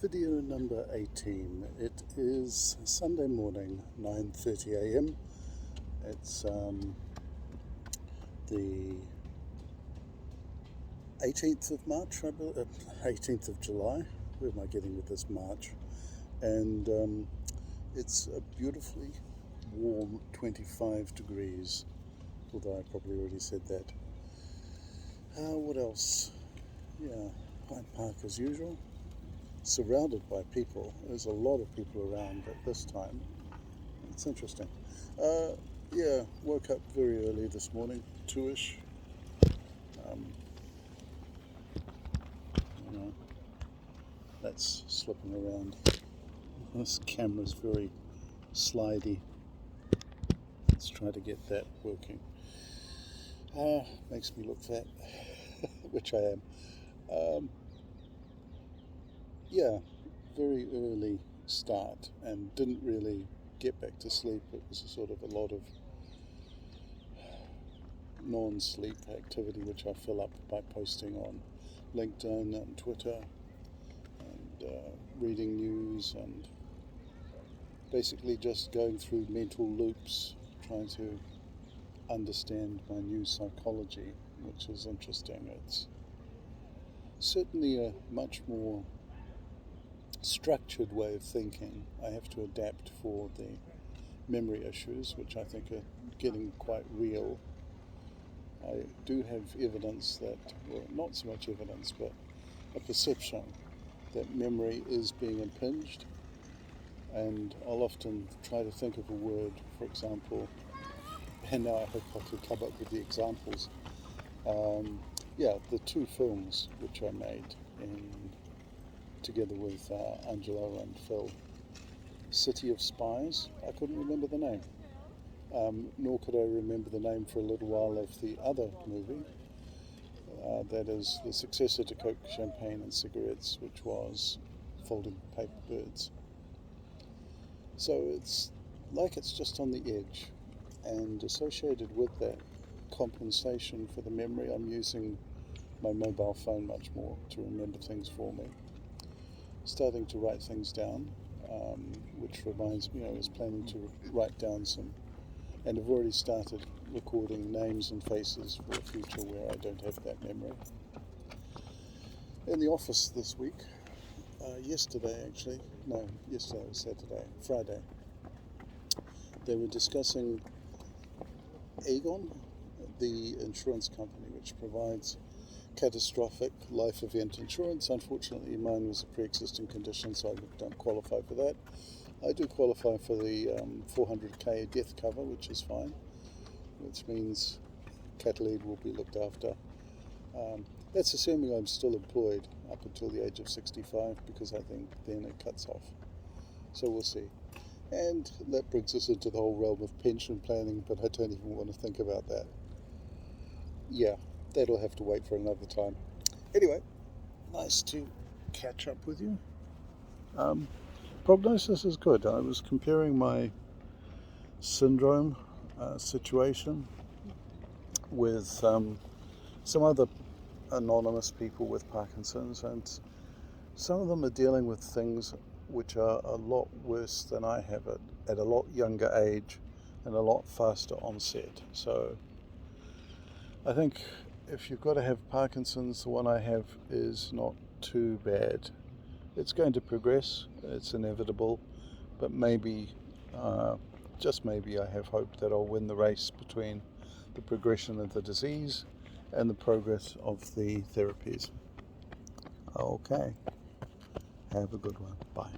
Video number 18. It is Sunday morning, 9:30 a.m. It's the 18th of March, 18th of July. Where am I getting with this March? And it's a beautifully warm 25 degrees, although I probably already said that. What else? Yeah, Hyde Park as usual. Surrounded by people. There's a lot of people around at this time. It's interesting. Woke up very early this morning, 2ish. That's slipping around. This camera's very slidey. Let's try to get that working. Makes me look fat, which I am. Very early start and didn't really get back to sleep. It was a sort of a lot of non-sleep activity which I fill up by posting on LinkedIn and Twitter and reading news and basically just going through mental loops, trying to understand my new psychology, which is interesting. It's certainly a much more structured way of thinking. I have to adapt for the memory issues, which I think are getting quite real. I do have evidence that, well, not so much evidence, but a perception that memory is being impinged, and I'll often try to think of a word, for example, and now I hope I can come up with the examples. The two films which I made together with Angelo and Phil, City of Spies. I couldn't remember the name, nor could I remember the name for a little while of the other movie, that is the successor to Coke, Champagne and Cigarettes, which was Folding Paper Birds. So it's like it's just on the edge, and associated with that compensation for the memory, I'm using my mobile phone much more to remember things for me. Starting to write things down, which reminds me I was planning to write down some, and have already started recording names and faces for a future where I don't have that memory. In the office this week, yesterday was Friday, they were discussing Aegon, the insurance company which provides catastrophic life event insurance. Unfortunately, mine was a pre-existing condition, so I don't qualify for that. I do qualify for the 400k death cover, which is fine, which means Catalina will be looked after. That's assuming I'm still employed up until the age of 65, because I think then it cuts off. So we'll see. And that brings us into the whole realm of pension planning, but I don't even want to think about that. Yeah, that'll have to wait for another time. Anyway, nice to catch up with you. Prognosis is good. I was comparing my syndrome situation with some other anonymous people with Parkinson's, and some of them are dealing with things which are a lot worse than I have it, at a lot younger age and a lot faster onset. So I think if you've got to have Parkinson's, the one I have is not too bad. It's going to progress, it's inevitable, but maybe, just maybe, I have hope that I'll win the race between the progression of the disease and the progress of the therapies. Okay, have a good one. Bye.